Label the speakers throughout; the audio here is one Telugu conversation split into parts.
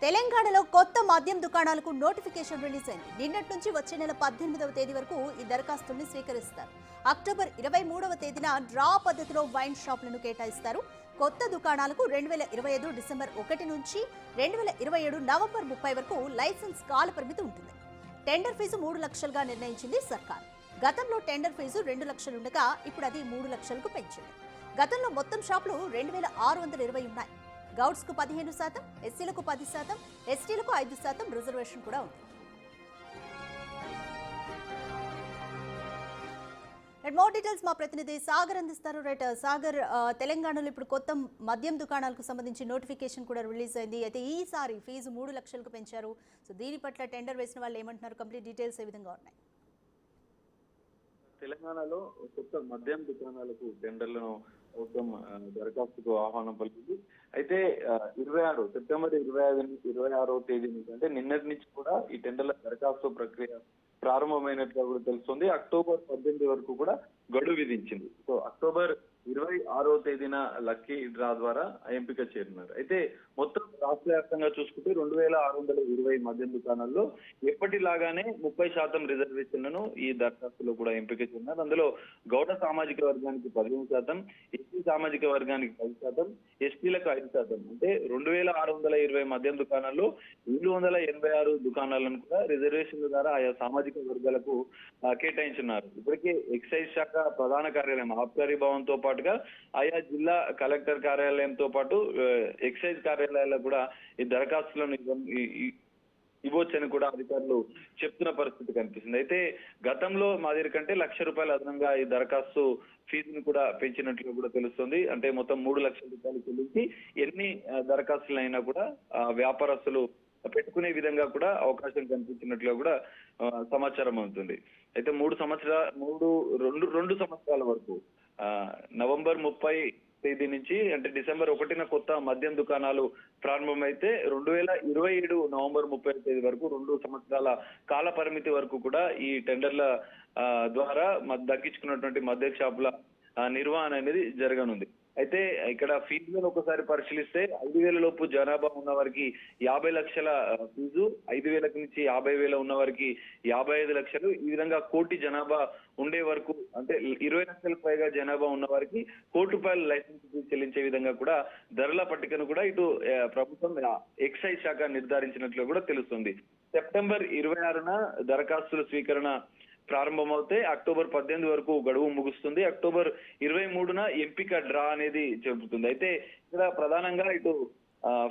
Speaker 1: తెలంగాణలో కొత్త మద్యం దుకాణాలకు నోటిఫికేషన్ రిలీజ్ అయింది. నిన్నటి నుంచి వచ్చే నెల 18వ తేదీ వరకు ఈ దరఖాస్తుల్ని స్వీకరిస్తారు. అక్టోబర్ 23వ తేదీన డ్రా పద్ధతిలో వైన్ షాపులను కేటాయిస్తారు. కొత్త దుకాణాలకు 2025 డిసెంబర్ 1 నుంచి 2027 నవంబర్ 30 వరకు లైసెన్స్ కాల పరిమితి ఉంటుంది. టెండర్ ఫీజు 3 లక్షలుగా నిర్ణయించింది సర్కార్. గతంలో టెండర్ ఫీజు 2 లక్షలు ఉండగా ఇప్పుడు అది 3 లక్షలకు పెంచింది. గతంలో మొత్తం షాపులు 2620 ఉన్నాయి. గౌడ్స్ కు 15%, ఎస్సీలకు 10%, ఎస్టీలకు 5% రిజర్వేషన్ కూడా ఉంది. మోర్ డీటెయిల్స్ మా ప్రతినిధి సాగర్ అందిస్తారు. రైట్ సాగర్, తెలంగాణలో ఇప్పుడు కొత్త మద్యం దుకాణాలకు సంబంధించి నోటిఫికేషన్ కూడా రిలీజ్ అయింది. అయితే ఈసారి ఫీజు 3 లక్షలకు పెంచారు. సో దీని పట్ల టెండర్ వేసిన వాళ్ళు ఏమంటున్నారు? కంప్లీట్ డీటెయిల్స్ ఏ విధంగా ఉన్నాయి?
Speaker 2: తెలంగాణలో కొత్త మద్యం దుకాణాలకు టెండర్లను ప్రభుత్వం దరఖాస్తుకు ఆహ్వానం పలికింది. అయితే సెప్టెంబర్ 26వ తేదీ నుంచి అంటే నిన్నటి నుంచి కూడా ఈ టెండర్ల దరఖాస్తు ప్రక్రియ ప్రారంభమైనట్టుగా కూడా తెలుస్తుంది. అక్టోబర్ 18 వరకు కూడా గడువు విధించింది. సో అక్టోబర్ 26వ తేదీన లక్కీ డ్రా ద్వారా ఎంపిక చేరినారు. అయితే మొత్తం రాష్ట్ర వ్యాప్తంగా చూసుకుంటే 2620 మద్యం దుకాణాల్లో ఎప్పటిలాగానే 30% రిజర్వేషన్లను ఈ దరఖాస్తులో కూడా ఎంపిక చేరినారు. అందులో గౌడ సామాజిక వర్గానికి 15%, ఎస్టీ సామాజిక వర్గానికి 10%, ఎస్టీలకు 5%. అంటే 2620 మద్యం దుకాణాల్లో 786 దుకాణాలను కూడా రిజర్వేషన్ల ద్వారా ఆయా సామాజిక వర్గాలకు కేటాయించున్నారు. ఇప్పటికే ఎక్సైజ్ శాఖ ప్రధాన కార్యాలయం ఆబ్కారీ భవన్ తో పాటుగా ఆయా జిల్లా కలెక్టర్ కార్యాలయంతో పాటు ఎక్సైజ్ కార్యాలయాలకు కూడా ఈ దరఖాస్తులను ఇవ్వచ్చని కూడా అధికారులు చెప్తున్న పరిస్థితి కనిపిస్తుంది. అయితే గతంలో మాదిరి కంటే ₹1,00,000 అదనంగా ఈ దరఖాస్తు ఫీజును కూడా పెంచినట్లు కూడా తెలుస్తుంది. అంటే మొత్తం ₹3,00,000 చెల్లించి ఎన్ని దరఖాస్తులైనా కూడా వ్యాపారస్తులు పెట్టుకునే విధంగా కూడా అవకాశం కనిపించినట్లుగా కూడా సమాచారం అవుతుంది. అయితే 2 సంవత్సరాల వరకు నవంబర్ 30 తేదీ నుంచి అంటే డిసెంబర్ 1న కొత్త మద్యం దుకాణాలు ప్రారంభమైతే 2027 నవంబర్ 30 తేదీ వరకు 2 సంవత్సరాల కాల పరిమితి వరకు కూడా ఈ టెండర్ల ద్వారా దక్కించుకున్నటువంటి మద్యం షాపుల నిర్వహణ అనేది జరగనుంది. అయితే ఇక్కడ ఫీజులను ఒకసారి పరిశీలిస్తే 5,000 లోపు జనాభా ఉన్న వారికి 50 లక్షల ఫీజు, 5,000 నుంచి 50,000 ఉన్న వారికి 55 లక్షలు, ఈ విధంగా కోటి జనాభా ఉండే వరకు అంటే 20 లక్షలకు పైగా జనాభా ఉన్న వారికి ₹1,00,000 లైసెన్స్ ఫీజు చెల్లించే విధంగా కూడా ధరల పట్టికను కూడా ఇటు ప్రభుత్వం ఎక్సైజ్ శాఖ నిర్ధారించినట్లు కూడా తెలుస్తుంది. సెప్టెంబర్ 26న దరఖాస్తుల స్వీకరణ ప్రారంభమవుతే అక్టోబర్ 18 వరకు గడువు ముగుస్తుంది. అక్టోబర్ 23న ఎంపిక డ్రా అనేది చెబుతుంది. అయితే ఇక్కడ ప్రధానంగా ఇటు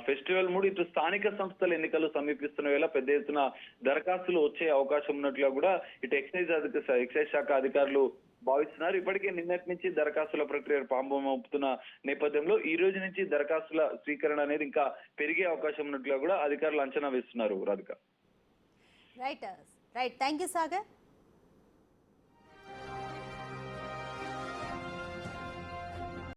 Speaker 2: ఫెస్టివల్ మూడు ఇటు స్థానిక సంస్థల ఎన్నికలు సమీపిస్తున్న వేళ పెద్ద ఎత్తున దరఖాస్తులు వచ్చే అవకాశం ఉన్నట్లుగా కూడా ఇటు ఎక్సైజ్ శాఖ అధికారులు భావిస్తున్నారు. ఇప్పటికే నిన్నటి నుంచి దరఖాస్తుల ప్రక్రియ ప్రారంభమవుతున్న నేపథ్యంలో ఈ రోజు నుంచి దరఖాస్తుల స్వీకరణ అనేది ఇంకా పెరిగే అవకాశం ఉన్నట్లుగా కూడా అధికారులు అంచనా వేస్తున్నారు. Radhika.
Speaker 1: Right, thank you Sagar.